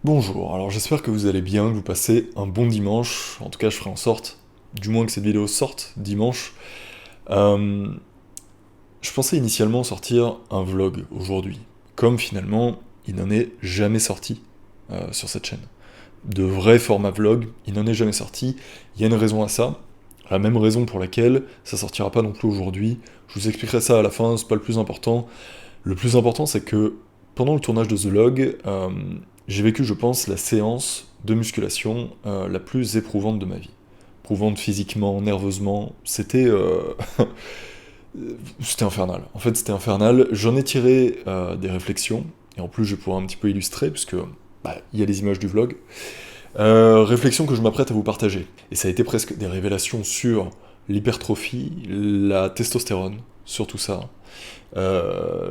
Bonjour, alors j'espère que vous allez bien, que vous passez un bon dimanche. En tout cas, je ferai en sorte, du moins que cette vidéo sorte dimanche. Euh, je pensais initialement sortir un vlog aujourd'hui. Comme finalement, il n'en est jamais sorti sur cette chaîne. De vrai format vlog, il n'en est jamais sorti. Il y a une raison à ça. La même raison pour laquelle ça sortira pas non plus aujourd'hui. Je vous expliquerai ça à la fin, c'est pas le plus important. Le plus important, c'est que pendant le tournage de The Log, j'ai vécu, je pense, la séance de musculation la plus éprouvante de ma vie. Éprouvante physiquement, nerveusement, c'était infernal. En fait, c'était infernal. J'en ai tiré des réflexions, et en plus, je pourrais un petit peu illustrer, puisque il y a les images du vlog. Réflexions que je m'apprête à vous partager. Et ça a été presque des révélations sur l'hypertrophie, la testostérone, sur tout ça.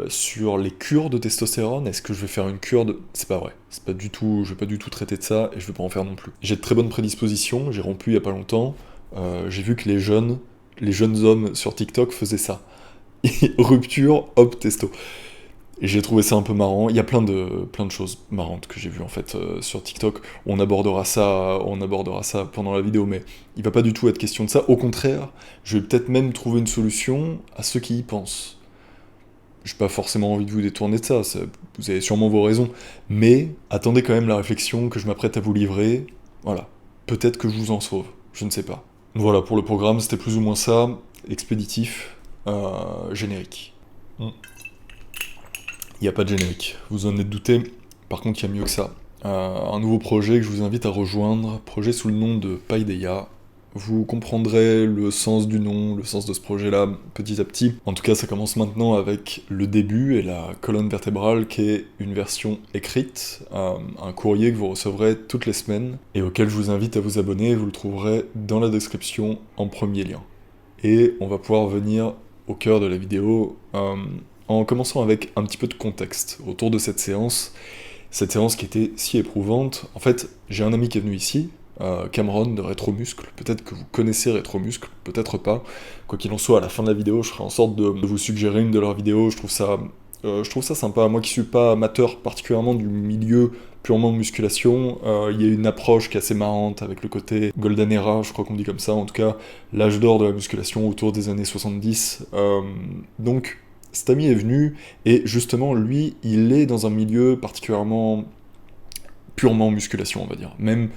Sur les cures de testostérone, est-ce que je vais faire une cure de... C'est pas vrai, c'est pas du tout, je vais pas du tout traiter de ça, et je vais pas en faire non plus. J'ai de très bonnes prédispositions, j'ai rompu il y a pas longtemps, j'ai vu que les jeunes hommes sur TikTok faisaient ça. Rupture, hop, testo. Et j'ai trouvé ça un peu marrant. Il y a plein de choses marrantes que j'ai vues en fait sur TikTok. On abordera ça pendant la vidéo, mais il va pas du tout être question de ça. Au contraire, je vais peut-être même trouver une solution à ceux qui y pensent. J'ai pas forcément envie de vous détourner de ça, vous avez sûrement vos raisons, mais attendez quand même la réflexion que je m'apprête à vous livrer. Voilà, peut-être que je vous en sauve, je ne sais pas. Voilà, pour le programme, c'était plus ou moins ça, expéditif, générique. Il n'y a pas de générique, vous en êtes douté, par contre il y a mieux que ça. Un nouveau projet que je vous invite à rejoindre, projet sous le nom de Paideia. Vous comprendrez le sens du nom, le sens de ce projet-là petit à petit. En tout cas, ça commence maintenant avec le début et la colonne vertébrale qui est une version écrite, un courrier que vous recevrez toutes les semaines et auquel je vous invite à vous abonner. Vous le trouverez dans la description en premier lien. Et on va pouvoir venir au cœur de la vidéo en commençant avec un petit peu de contexte autour de cette séance. Cette séance qui était si éprouvante. En fait, j'ai un ami qui est venu ici, Cameron de Rétromuscle. Peut-être que vous connaissez Rétromuscle, peut-être pas. Quoi qu'il en soit, à la fin de la vidéo, je ferai en sorte de vous suggérer une de leurs vidéos. Je trouve ça sympa. Moi qui suis pas amateur particulièrement du milieu purement musculation, il y a une approche qui est assez marrante avec le côté Golden Era, je crois qu'on dit comme ça, en tout cas, l'âge d'or de la musculation autour des années 70. Donc, cet ami est venu, et justement, lui, il est dans un milieu particulièrement purement musculation, on va dire. Même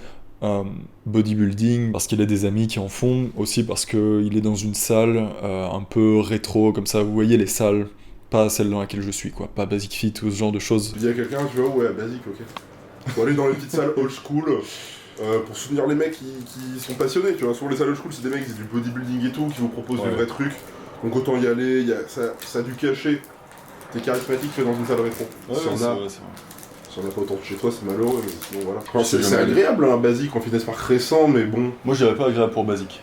bodybuilding, parce qu'il a des amis qui en font, aussi parce qu'il est dans une salle un peu rétro, comme ça, vous voyez les salles, pas celle dans laquelle je suis, quoi, pas Basic Fit ou ce genre de choses. Il y a quelqu'un, tu vois, ouais, basique, ok. Faut aller dans les petites salles old school pour soutenir les mecs qui sont passionnés, tu vois. Souvent les salles old school, c'est des mecs qui font du bodybuilding et tout, qui vous proposent des vrais trucs. Donc autant y aller, ça a du cachet. T'es charismatique, fait dans une salle rétro. Si on a pas autant de chez toi, c'est malheureux, mais sinon voilà. Non, C'est agréable, un basique en fitness park récent, mais bon. Moi, je dirais pas agréable pour Basic.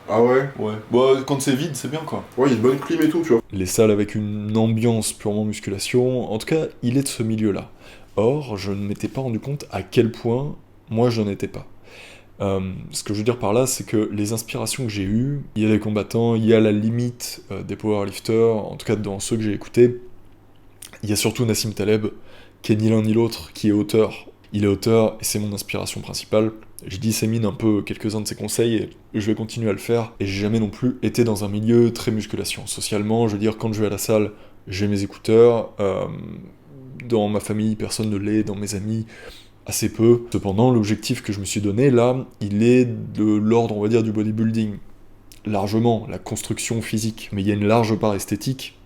Ah ouais? Ouais. Bah, quand c'est vide, c'est bien, quoi. Ouais, il y a une bonne clim et tout, tu vois. Les salles avec une ambiance purement musculation, en tout cas, il est de ce milieu-là. Or, je ne m'étais pas rendu compte à quel point moi je n'en étais pas. Ce que je veux dire par là, c'est que les inspirations que j'ai eues, il y a des combattants, il y a la limite des powerlifters, en tout cas dans ceux que j'ai écoutés, il y a surtout Nassim Taleb, qui est ni l'un ni l'autre, qui est auteur. Il est auteur et c'est mon inspiration principale. Je dissémine un peu quelques-uns de ses conseils et je vais continuer à le faire. Et j'ai jamais non plus été dans un milieu très musculation. Socialement, je veux dire, quand je vais à la salle, j'ai mes écouteurs. Dans ma famille, personne ne l'est, dans mes amis, assez peu. Cependant, l'objectif que je me suis donné, là, il est de l'ordre, on va dire, du bodybuilding. Largement, la construction physique. Mais il y a une large part esthétique.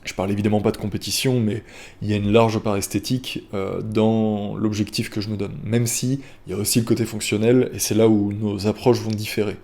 Je parle évidemment pas de compétition, mais il y a une large part esthétique dans l'objectif que je me donne. Même si il y a aussi le côté fonctionnel, et c'est là où nos approches vont différer.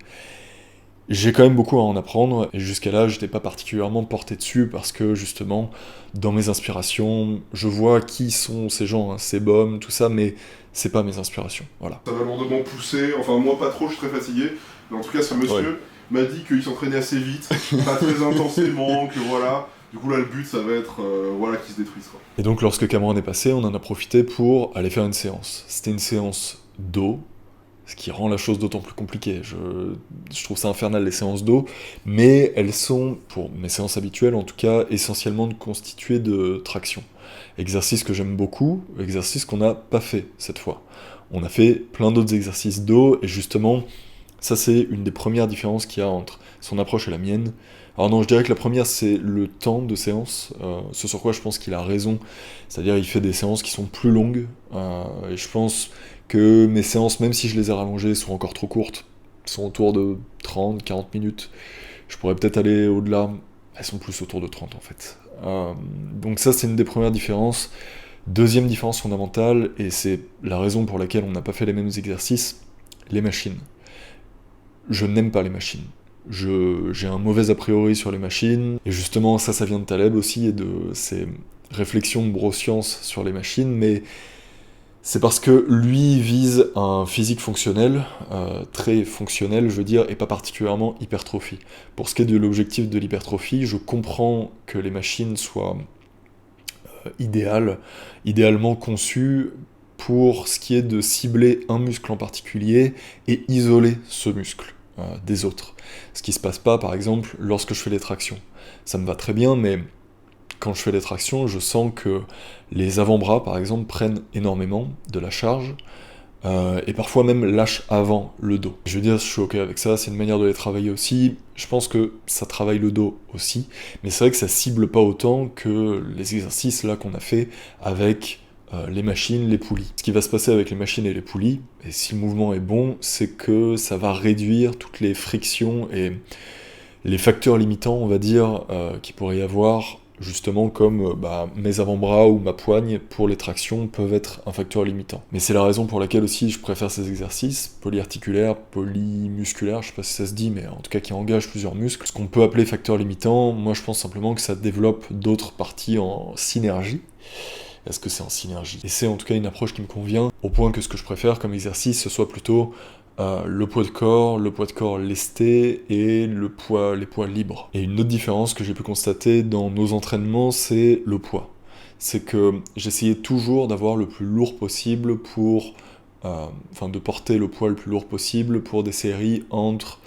J'ai quand même beaucoup à en apprendre, et jusqu'à là, j'étais pas particulièrement porté dessus, parce que justement, dans mes inspirations, je vois qui sont ces gens, hein, ces bombes, tout ça, mais c'est pas mes inspirations, voilà. Ça va lourdement pousser, enfin moi pas trop, je suis très fatigué, mais en tout cas ce monsieur m'a dit qu'il s'entraînait assez vite, pas très intensément, que voilà. Du coup là le but ça va être voilà qu'il se détruise quoi. Et donc lorsque Cameron est passé, on en a profité pour aller faire une séance. C'était une séance d'eau, ce qui rend la chose d'autant plus compliquée. Je trouve ça infernal les séances d'eau, mais elles sont, pour mes séances habituelles en tout cas, essentiellement constituées de traction. exercice que j'aime beaucoup, exercice qu'on n'a pas fait cette fois. On a fait plein d'autres exercices dos, et justement, ça c'est une des premières différences qu'il y a entre son approche et la mienne. Alors non, je dirais que la première c'est le temps de séance, ce sur quoi je pense qu'il a raison, c'est-à-dire il fait des séances qui sont plus longues, et je pense que mes séances, même si je les ai rallongées, sont encore trop courtes, sont autour de 30-40 minutes, je pourrais peut-être aller au-delà, elles sont plus autour de 30 en fait. Donc ça c'est une des premières différences. Deuxième différence fondamentale, et c'est la raison pour laquelle on n'a pas fait les mêmes exercices, les machines. Je n'aime pas les machines. J'ai un mauvais a priori sur les machines, et justement ça vient de Taleb aussi, et de ses réflexions de neurosciences sur les machines, mais c'est parce que lui vise un physique fonctionnel, très fonctionnel je veux dire, et pas particulièrement hypertrophie. Pour ce qui est de l'objectif de l'hypertrophie, je comprends que les machines soient idéalement conçues pour ce qui est de cibler un muscle en particulier et isoler ce muscle des autres. Ce qui se passe pas, par exemple, lorsque je fais les tractions. Ça me va très bien, mais quand je fais les tractions, je sens que les avant-bras, par exemple, prennent énormément de la charge, et parfois même lâchent avant le dos. Je veux dire, je suis ok avec ça, c'est une manière de les travailler aussi. Je pense que ça travaille le dos aussi, mais c'est vrai que ça cible pas autant que les exercices là qu'on a fait avec les machines, les poulies. Ce qui va se passer avec les machines et les poulies, et si le mouvement est bon, c'est que ça va réduire toutes les frictions et les facteurs limitants, on va dire, qu'il pourrait y avoir, justement comme mes avant-bras ou ma poigne pour les tractions peuvent être un facteur limitant. Mais c'est la raison pour laquelle aussi je préfère ces exercices polyarticulaires, polymusculaires, je sais pas si ça se dit, mais en tout cas qui engagent plusieurs muscles. Ce qu'on peut appeler facteur limitant, moi je pense simplement que ça développe d'autres parties en synergie. Est-ce que c'est en synergie? Et c'est en tout cas une approche qui me convient, au point que ce que je préfère comme exercice, ce soit plutôt le poids de corps lesté et les poids libres. Et une autre différence que j'ai pu constater dans nos entraînements, c'est le poids. C'est que j'essayais toujours d'avoir le plus lourd possible de porter le poids le plus lourd possible pour des séries entre,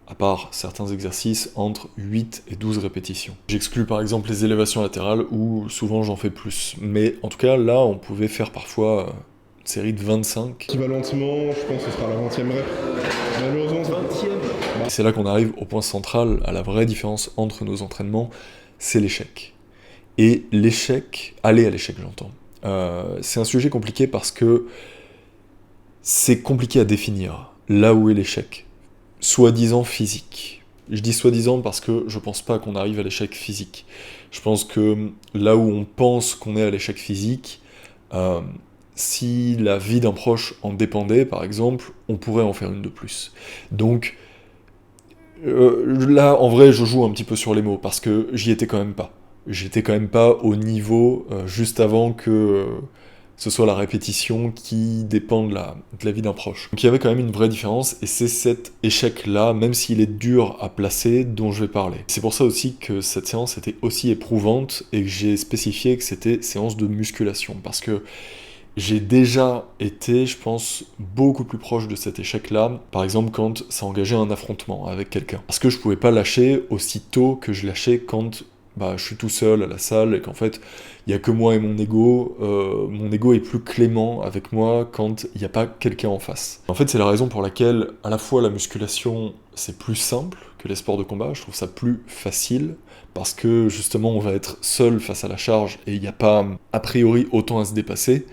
à part certains exercices, entre 8 et 12 répétitions. J'exclus par exemple les élévations latérales où souvent j'en fais plus. Mais en tout cas, là, on pouvait faire parfois une série de 25. Équivalentement, je pense que ce sera la 20e rep. Malheureusement, 20e. C'est là qu'on arrive au point central, à la vraie différence entre nos entraînements, c'est l'échec. Et l'échec, aller à l'échec j'entends, c'est un sujet compliqué parce que c'est compliqué à définir, là où est l'échec. Soi-disant physique. Je dis soi-disant parce que je pense pas qu'on arrive à l'échec physique. Je pense que là où on pense qu'on est à l'échec physique, si la vie d'un proche en dépendait, par exemple, on pourrait en faire une de plus. Donc, là, en vrai, je joue un petit peu sur les mots, parce que j'y étais quand même pas. J'étais quand même pas au niveau, juste avant que ce soit la répétition qui dépend de la vie d'un proche. Donc il y avait quand même une vraie différence, et c'est cet échec-là, même s'il est dur à placer, dont je vais parler. C'est pour ça aussi que cette séance était aussi éprouvante, et que j'ai spécifié que c'était séance de musculation, parce que j'ai déjà été, je pense, beaucoup plus proche de cet échec-là, par exemple quand ça engageait un affrontement avec quelqu'un. Parce que je pouvais pas lâcher aussitôt que je lâchais quand je suis tout seul à la salle, et qu'en fait, il y a que moi et mon ego est plus clément avec moi quand il n'y a pas quelqu'un en face. En fait, c'est la raison pour laquelle, à la fois, la musculation, c'est plus simple que les sports de combat, je trouve ça plus facile, parce que, justement, on va être seul face à la charge, et il n'y a pas, a priori, autant à se dépasser.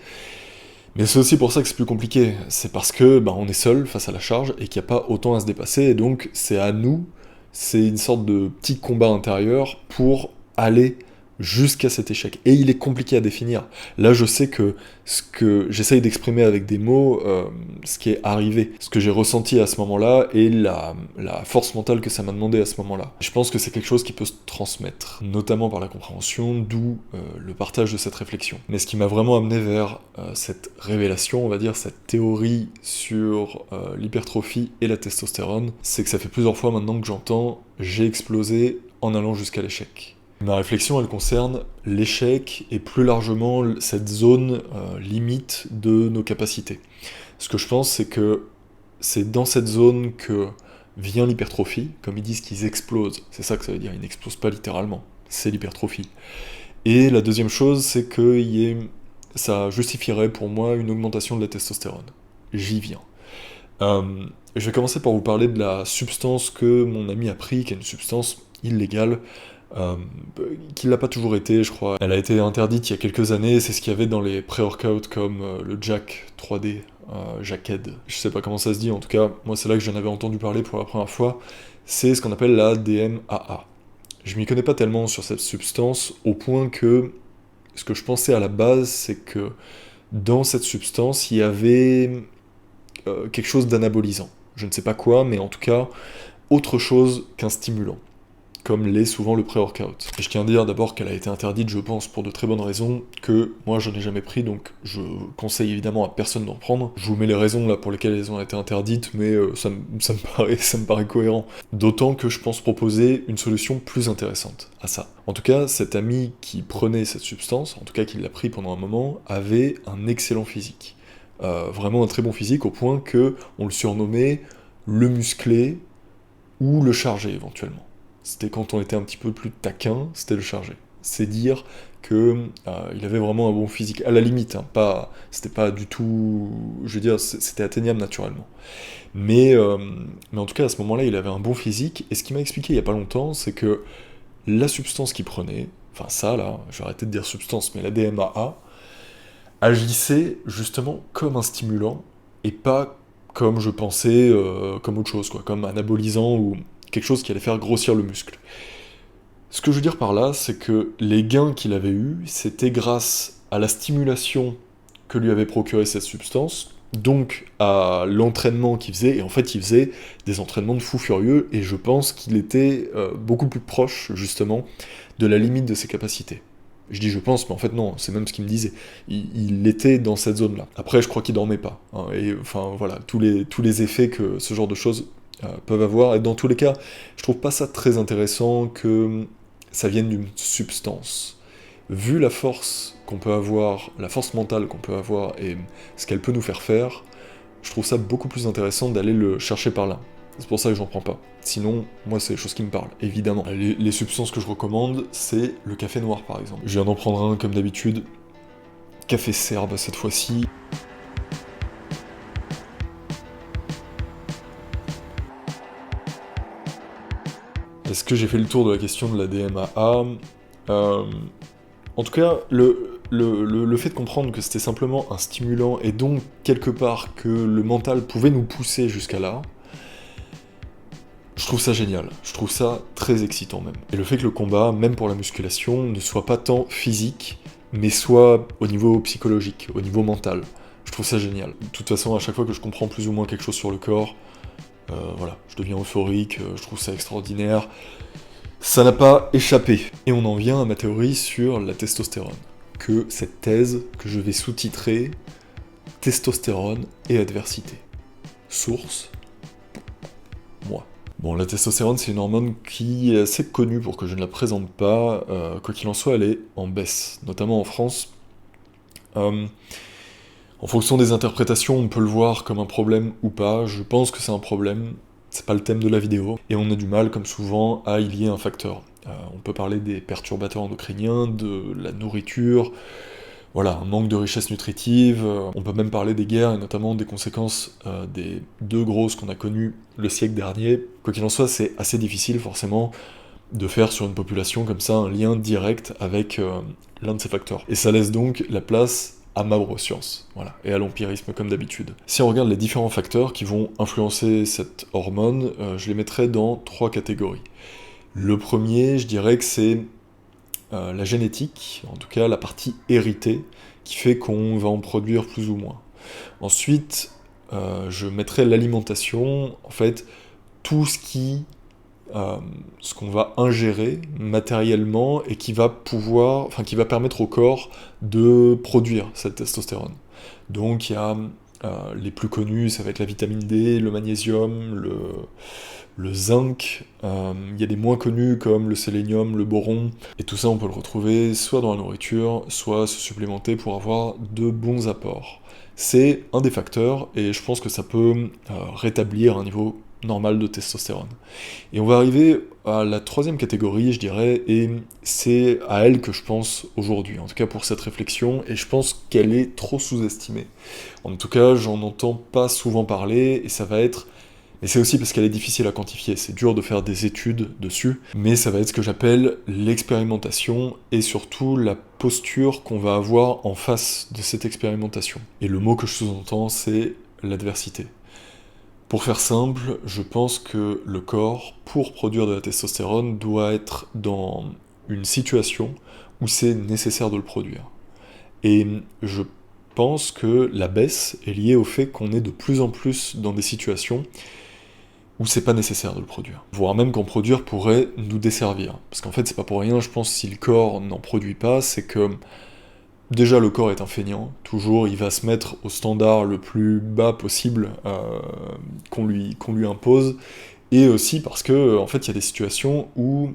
Mais c'est aussi pour ça que c'est plus compliqué, c'est parce que on est seul face à la charge, et qu'il n'y a pas autant à se dépasser, et donc c'est à nous, c'est une sorte de petit combat intérieur pour aller jusqu'à cet échec. Et il est compliqué à définir. Là, je sais que ce que j'essaye d'exprimer avec des mots, ce qui est arrivé, ce que j'ai ressenti à ce moment-là, et la force mentale que ça m'a demandé à ce moment-là. Je pense que c'est quelque chose qui peut se transmettre, notamment par la compréhension, d'où le partage de cette réflexion. Mais ce qui m'a vraiment amené vers cette révélation, on va dire, cette théorie sur l'hypertrophie et la testostérone, c'est que ça fait plusieurs fois maintenant que j'entends « j'ai explosé en allant jusqu'à l'échec ». Ma réflexion, elle concerne l'échec et plus largement cette zone limite de nos capacités. Ce que je pense, c'est que c'est dans cette zone que vient l'hypertrophie, comme ils disent qu'ils explosent. C'est ça que ça veut dire, ils n'explosent pas littéralement, c'est l'hypertrophie. Et la deuxième chose, c'est que ça justifierait pour moi une augmentation de la testostérone. J'y viens. Je vais commencer par vous parler de la substance que mon ami a pris, qui est une substance illégale, euh, qui l'a pas toujours été, je crois. Elle a été interdite il y a quelques années, c'est ce qu'il y avait dans les pré-workouts comme le Jack 3D, Jacked, je sais pas comment ça se dit, en tout cas, moi c'est là que j'en avais entendu parler pour la première fois, c'est ce qu'on appelle la DMAA. Je m'y connais pas tellement sur cette substance, au point que ce que je pensais à la base, c'est que dans cette substance, il y avait quelque chose d'anabolisant. Je ne sais pas quoi, mais en tout cas, autre chose qu'un stimulant, comme l'est souvent le pré-workout. Et je tiens à dire d'abord qu'elle a été interdite, je pense, pour de très bonnes raisons, que moi j'en ai jamais pris, donc je conseille évidemment à personne d'en prendre. Je vous mets les raisons là pour lesquelles elles ont été interdites, mais ça me paraît cohérent. D'autant que je pense proposer une solution plus intéressante à ça. En tout cas, cet ami qui prenait cette substance, en tout cas qui l'a pris pendant un moment, avait un excellent physique. Vraiment un très bon physique, au point que on le surnommait le musclé ou le chargé éventuellement. C'était quand on était un petit peu plus taquin, c'était le chargé. C'est dire que il avait vraiment un bon physique, à la limite, hein, c'était pas du tout, je veux dire, c'était atteignable naturellement. Mais en tout cas, à ce moment-là, il avait un bon physique, et ce qu'il m'a expliqué il y a pas longtemps, c'est que la substance qu'il prenait, enfin ça là, je vais arrêter de dire substance, mais la DMAA, agissait justement comme un stimulant, et pas comme je pensais, comme autre chose, quoi, comme anabolisant ou quelque chose qui allait faire grossir le muscle. Ce que je veux dire par là, c'est que les gains qu'il avait eus, c'était grâce à la stimulation que lui avait procuré cette substance, donc à l'entraînement qu'il faisait, et en fait il faisait des entraînements de fou furieux, et je pense qu'il était beaucoup plus proche, justement, de la limite de ses capacités. Je dis je pense, mais en fait non, c'est même ce qu'il me disait. Il était dans cette zone-là. Après, je crois qu'il dormait pas, hein, et enfin voilà, tous les effets que ce genre de choses peuvent avoir, et dans tous les cas, je trouve pas ça très intéressant que ça vienne d'une substance. Vu la force qu'on peut avoir, la force mentale qu'on peut avoir, et ce qu'elle peut nous faire, je trouve ça beaucoup plus intéressant d'aller le chercher par là. C'est pour ça que j'en prends pas. Sinon, moi, c'est des choses qui me parlent, évidemment. Les substances que je recommande, c'est le café noir, par exemple. Je viens d'en prendre un, comme d'habitude. Café serbe, cette fois-ci. Est-ce que j'ai fait le tour de la question de la DMAA? En tout cas, le fait de comprendre que c'était simplement un stimulant, et donc, quelque part, que le mental pouvait nous pousser jusqu'à là, je trouve ça génial, je trouve ça très excitant même. Et le fait que le combat, même pour la musculation, ne soit pas tant physique, mais soit au niveau psychologique, au niveau mental. Je trouve ça génial. De toute façon, à chaque fois que je comprends plus ou moins quelque chose sur le corps, voilà, je deviens euphorique, je trouve ça extraordinaire. Ça n'a pas échappé. Et on en vient à ma théorie sur la testostérone. Que cette thèse que je vais sous-titrer Testostérone et adversité. Source, moi. Bon, la testostérone, c'est une hormone qui est assez connue pour que je ne la présente pas. Quoi qu'il en soit, elle est en baisse, notamment en France. En fonction des interprétations, on peut le voir comme un problème ou pas. Je pense que c'est un problème, c'est pas le thème de la vidéo. Et on a du mal, comme souvent, à y lier un facteur. On peut parler des perturbateurs endocriniens, de la nourriture, voilà, un manque de richesse nutritive, on peut même parler des guerres et notamment des conséquences des deux grosses qu'on a connues le siècle dernier. Quoi qu'il en soit, c'est assez difficile forcément de faire sur une population comme ça un lien direct avec l'un de ces facteurs. Et ça laisse donc la place à ma neuroscience, voilà, et à l'empirisme comme d'habitude. Si on regarde les différents facteurs qui vont influencer cette hormone, je les mettrais dans 3 catégories. Le premier, je dirais que c'est la génétique, en tout cas la partie héritée, qui fait qu'on va en produire plus ou moins. Ensuite, je mettrai l'alimentation, en fait, tout ce qu'on va ingérer matériellement et qui va qui va permettre au corps de produire cette testostérone. Donc il y a les plus connus, ça va être la vitamine D, le magnésium, le zinc, il y a des moins connus comme le sélénium, le boron, et tout ça on peut le retrouver soit dans la nourriture, soit se supplémenter pour avoir de bons apports. C'est un des facteurs, et je pense que ça peut rétablir un niveau normal de testostérone. Et on va arriver à la troisième catégorie, je dirais, et c'est à elle que je pense aujourd'hui, en tout cas pour cette réflexion, et je pense qu'elle est trop sous-estimée. En tout cas, j'en entends pas souvent parler, et ça va être... Et c'est aussi parce qu'elle est difficile à quantifier, c'est dur de faire des études dessus, mais ça va être ce que j'appelle l'expérimentation, et surtout la posture qu'on va avoir en face de cette expérimentation. Et le mot que je sous-entends, c'est l'adversité. Pour faire simple, je pense que le corps, pour produire de la testostérone, doit être dans une situation où c'est nécessaire de le produire. Et je pense que la baisse est liée au fait qu'on est de plus en plus dans des situations où c'est pas nécessaire de le produire. Voire même qu'en produire pourrait nous desservir. Parce qu'en fait, c'est pas pour rien, je pense, si le corps n'en produit pas, c'est que déjà, le corps est un feignant, toujours il va se mettre au standard le plus bas possible qu'on lui impose, et aussi parce que, en fait, il y a des situations où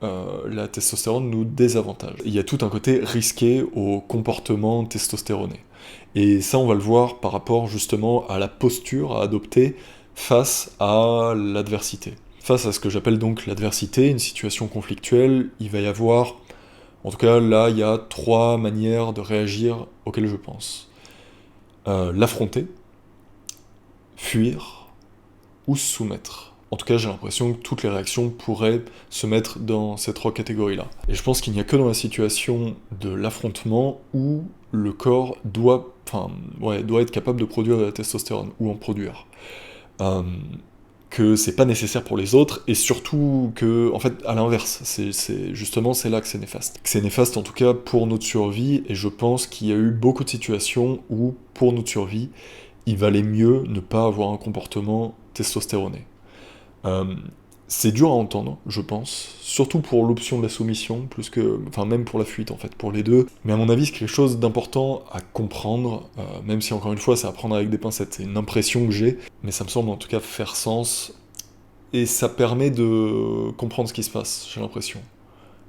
la testostérone nous désavantage. Il y a tout un côté risqué au comportement testostéroné. Et ça, on va le voir par rapport justement à la posture à adopter face à l'adversité. Face à ce que j'appelle donc l'adversité, une situation conflictuelle, il va y avoir... En tout cas, là, il y a 3 manières de réagir auxquelles je pense. L'affronter, fuir ou se soumettre. En tout cas, j'ai l'impression que toutes les réactions pourraient se mettre dans ces 3 catégories-là. Et je pense qu'il n'y a que dans la situation de l'affrontement où le corps doit être capable de produire de la testostérone, ou en produire. Que c'est pas nécessaire pour les autres, et surtout que, en fait, à l'inverse, justement, c'est là que c'est néfaste. C'est néfaste, en tout cas, pour notre survie, et je pense qu'il y a eu beaucoup de situations où, pour notre survie, il valait mieux ne pas avoir un comportement testostéroné. C'est dur à entendre, je pense, surtout pour l'option de la soumission, même pour la fuite en fait, pour les deux. Mais à mon avis, c'est quelque chose d'important à comprendre, même si encore une fois, c'est à prendre avec des pincettes. C'est une impression que j'ai, mais ça me semble en tout cas faire sens, et ça permet de comprendre ce qui se passe, j'ai l'impression.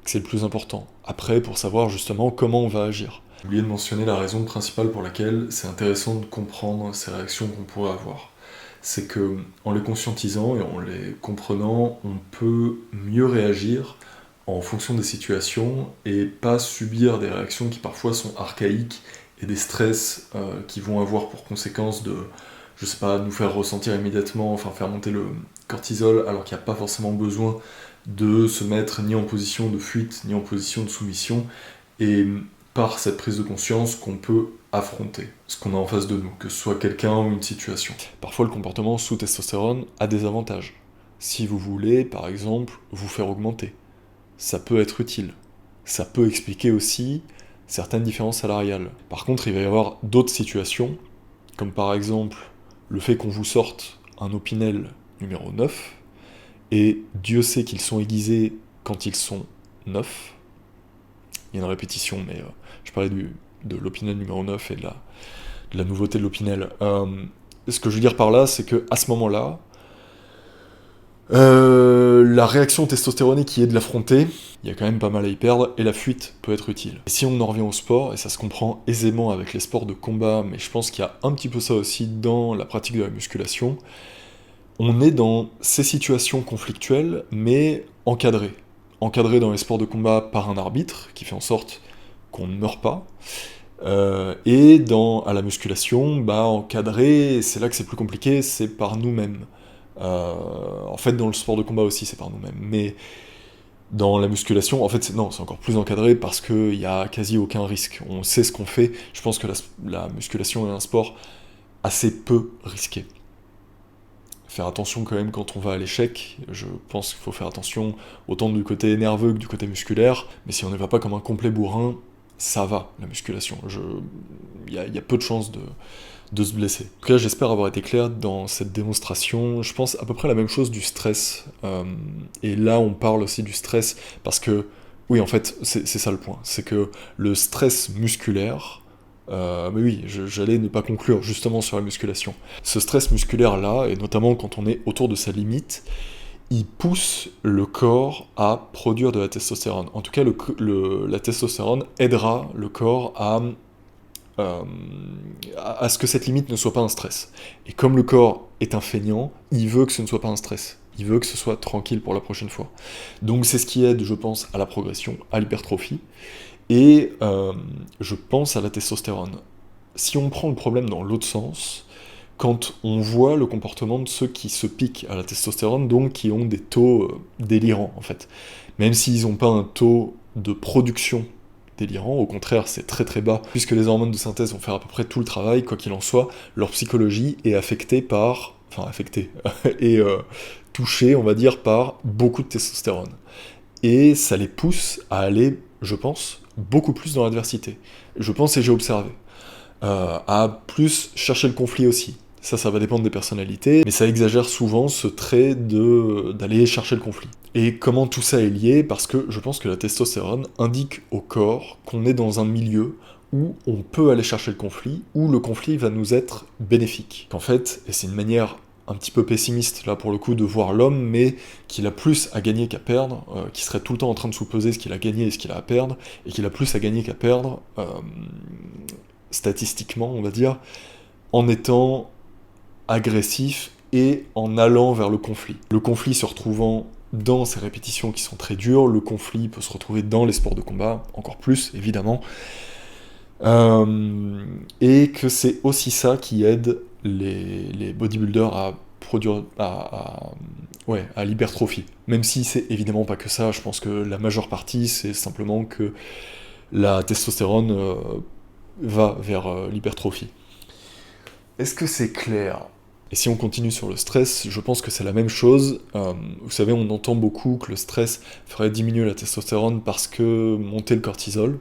Que c'est le plus important. Après, pour savoir justement comment on va agir. J'ai oublié de mentionner la raison principale pour laquelle c'est intéressant de comprendre ces réactions qu'on pourrait avoir. C'est que en les conscientisant et en les comprenant, on peut mieux réagir en fonction des situations et pas subir des réactions qui parfois sont archaïques et des stress qui vont avoir pour conséquence de, je sais pas, nous faire ressentir immédiatement, enfin faire monter le cortisol alors qu'il n'y a pas forcément besoin de se mettre ni en position de fuite ni en position de soumission, et par cette prise de conscience qu'on peut affronter ce qu'on a en face de nous, que ce soit quelqu'un ou une situation. Parfois, le comportement sous testostérone a des avantages. Si vous voulez, par exemple, vous faire augmenter, ça peut être utile. Ça peut expliquer aussi certaines différences salariales. Par contre, il va y avoir d'autres situations, comme par exemple le fait qu'on vous sorte un Opinel numéro 9, et Dieu sait qu'ils sont aiguisés quand ils sont 9. Il y a une répétition, mais je parlais de l'Opinel numéro 9 et de la nouveauté de l'Opinel. Ce que je veux dire par là, c'est qu'à ce moment-là, la réaction testostéronée qui est de l'affronter, il y a quand même pas mal à y perdre, et la fuite peut être utile. Et si on en revient au sport, et ça se comprend aisément avec les sports de combat, mais je pense qu'il y a un petit peu ça aussi dans la pratique de la musculation, on est dans ces situations conflictuelles, mais encadrées. Encadrées dans les sports de combat par un arbitre, qui fait en sorte qu'on ne meurt pas, et à la musculation, encadré, et c'est là que c'est plus compliqué, c'est par nous-mêmes. En fait, dans le sport de combat aussi, c'est par nous-mêmes. Mais dans la musculation, en fait, c'est encore plus encadré parce qu'il n'y a quasi aucun risque. On sait ce qu'on fait. Je pense que la musculation est un sport assez peu risqué. Faire attention quand même quand on va à l'échec. Je pense qu'il faut faire attention autant du côté nerveux que du côté musculaire. Mais si on ne va pas comme un complet bourrin, ça va, la musculation. Il y a peu de chances de se blesser. En tout cas, j'espère avoir été clair dans cette démonstration. Je pense à peu près la même chose du stress. Et là, on parle aussi du stress parce que, oui, en fait, c'est ça le point. C'est que le stress musculaire, mais oui, j'allais ne pas conclure justement sur la musculation. Ce stress musculaire-là, et notamment quand on est autour de sa limite, il pousse le corps à produire de la testostérone. En tout cas, la testostérone aidera le corps à ce que cette limite ne soit pas un stress. Et comme le corps est un feignant, il veut que ce ne soit pas un stress. Il veut que ce soit tranquille pour la prochaine fois. Donc c'est ce qui aide, je pense, à la progression, à l'hypertrophie, et je pense à la testostérone. Si on prend le problème dans l'autre sens, quand on voit le comportement de ceux qui se piquent à la testostérone, donc qui ont des taux délirants, en fait. Même s'ils n'ont pas un taux de production délirant, au contraire, c'est très très bas, puisque les hormones de synthèse vont faire à peu près tout le travail, quoi qu'il en soit, leur psychologie est affectée et touchée, on va dire, par beaucoup de testostérone. Et ça les pousse à aller, je pense, beaucoup plus dans l'adversité. Je pense, et j'ai observé, à plus chercher le conflit aussi. Ça va dépendre des personnalités, mais ça exagère souvent ce trait d'aller chercher le conflit. Et comment tout ça est lié? Parce que je pense que la testostérone indique au corps qu'on est dans un milieu où on peut aller chercher le conflit, où le conflit va nous être bénéfique. En fait, et c'est une manière un petit peu pessimiste là pour le coup de voir l'homme, mais qu'il a plus à gagner qu'à perdre, qui serait tout le temps en train de sous-peser ce qu'il a gagné et ce qu'il a à perdre, et qu'il a plus à gagner qu'à perdre, statistiquement on va dire, en étant agressif et en allant vers le conflit. Le conflit se retrouvant dans ces répétitions qui sont très dures, le conflit peut se retrouver dans les sports de combat, encore plus évidemment, et que c'est aussi ça qui aide les bodybuilders à produire, à l'hypertrophie. Même si c'est évidemment pas que ça, je pense que la majeure partie c'est simplement que la testostérone va vers l'hypertrophie. Est-ce que c'est clair ? Et si on continue sur le stress, je pense que c'est la même chose. Vous savez, on entend beaucoup que le stress ferait diminuer la testostérone parce que monter le cortisol.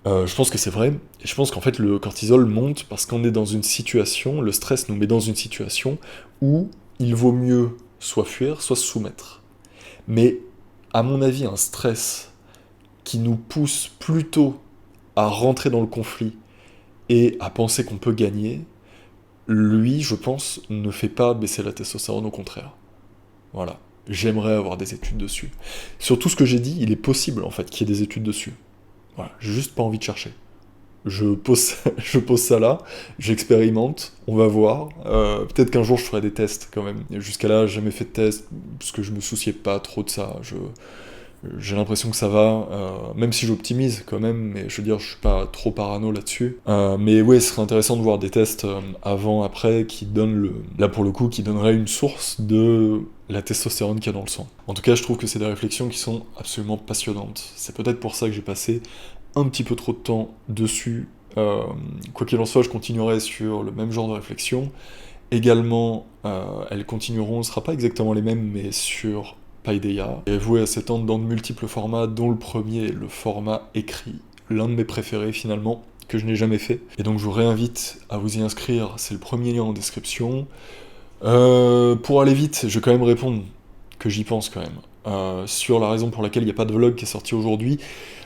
Je pense que c'est vrai. Et je pense qu'en fait, le cortisol monte parce qu'on est dans une situation, le stress nous met dans une situation où il vaut mieux soit fuir, soit se soumettre. Mais à mon avis, un stress qui nous pousse plutôt à rentrer dans le conflit et à penser qu'on peut gagner, lui, je pense, ne fait pas baisser la testostérone, au contraire. Voilà. J'aimerais avoir des études dessus. Sur tout ce que j'ai dit, il est possible, en fait, qu'il y ait des études dessus. Voilà. J'ai juste pas envie de chercher. Je pose ça là, j'expérimente, on va voir. Peut-être qu'un jour, je ferai des tests, quand même. Et jusqu'à là, j'ai jamais fait de test, parce que je me souciais pas trop de ça. J'ai l'impression que ça va, même si j'optimise quand même, mais je veux dire, je suis pas trop parano là-dessus. Mais ouais, ce serait intéressant de voir des tests avant, après, qui donnent là pour le coup, qui donneraient une source de la testostérone qu'il y a dans le sang. En tout cas, je trouve que c'est des réflexions qui sont absolument passionnantes. C'est peut-être pour ça que j'ai passé un petit peu trop de temps dessus. Quoi qu'il en soit, je continuerai sur le même genre de réflexion. Également, elles continueront, ce sera pas exactement les mêmes, mais sur Paideia, est voué à s'étendre dans de multiples formats, dont le premier est le format écrit, l'un de mes préférés finalement, que je n'ai jamais fait. Et donc je vous réinvite à vous y inscrire, c'est le premier lien en description. Pour aller vite, je vais quand même répondre que j'y pense quand même. Sur la raison pour laquelle il n'y a pas de vlog qui est sorti aujourd'hui,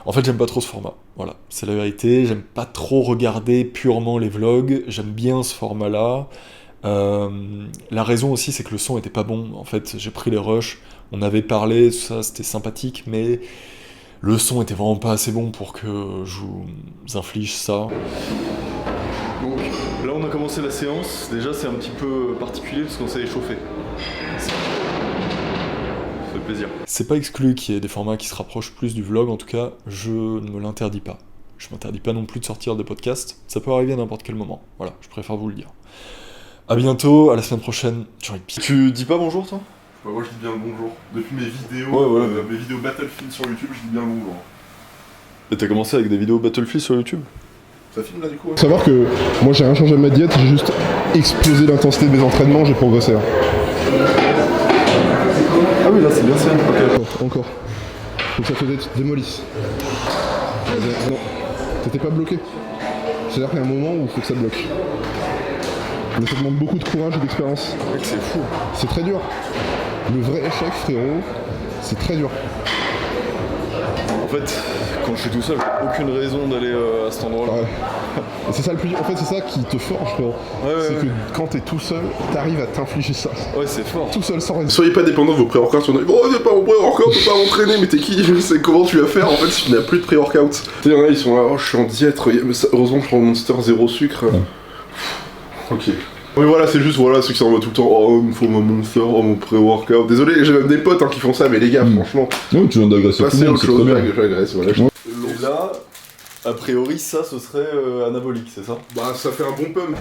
en fait j'aime pas trop ce format, voilà, c'est la vérité, j'aime pas trop regarder purement les vlogs, j'aime bien ce format-là. La raison aussi c'est que le son était pas bon, en fait j'ai pris les rushs, on avait parlé, tout ça, c'était sympathique, mais le son était vraiment pas assez bon pour que je vous inflige ça. Donc là on a commencé la séance, déjà c'est un petit peu particulier parce qu'on s'est échauffé. Ça fait plaisir. C'est pas exclu qu'il y ait des formats qui se rapprochent plus du vlog, en tout cas je ne me l'interdis pas. Je m'interdis pas non plus de sortir des podcasts, ça peut arriver à n'importe quel moment, voilà, je préfère vous le dire. A bientôt, à la semaine prochaine. Tu dis pas bonjour toi ? Bah moi je dis bien le bonjour. Depuis mes vidéos, mes vidéos Battlefield sur YouTube, je dis bien le bonjour. Et t'as commencé avec des vidéos Battlefield sur YouTube ? Ça filme là du coup, ouais. Faut savoir que moi j'ai rien changé de ma diète, j'ai juste explosé l'intensité de mes entraînements, j'ai progressé. Hein. Ah oui là c'est bien ça, ok. Encore. Donc ça te démolisse. Non, t'étais pas bloqué. C'est-à-dire qu'il y a un moment où il faut que ça bloque. Mais ça demande beaucoup de courage et d'expérience. Mec c'est fou. C'est très dur. Le vrai échec, frérot, c'est très dur. En fait, quand je suis tout seul, j'ai aucune raison d'aller à cet endroit-là. Ouais. Et c'est ça le plus dur. En fait, c'est ça qui te forge, frérot. C'est que quand t'es tout seul, t'arrives à t'infliger ça. Ouais, c'est fort. Tout seul, sans raison. Soyez pas dépendant de vos pré-workouts sur bon, j'ai pas mon pré-workout, je peux pas m'entraîner, mais t'es qui? C'est comment tu vas faire en fait si tu n'as plus de pré-workout? Il y en a, ils sont là, oh je suis en diète, heureusement que je prends mon Monster 0 sucre. Ouais. Ok. Oui, voilà, c'est juste, voilà, ceux qui s'en vont tout le temps, oh, il me faut mon monster, oh, mon pré-workout. Désolé, j'ai même des potes qui font ça, mais les gars, franchement. Ouais, tu viens d'agresser tout Passez le monde, autre c'est très chose, bien. j'agresse, voilà. Et là, a priori, ça, ce serait anabolique, c'est ça? Bah, ça fait un bon pump.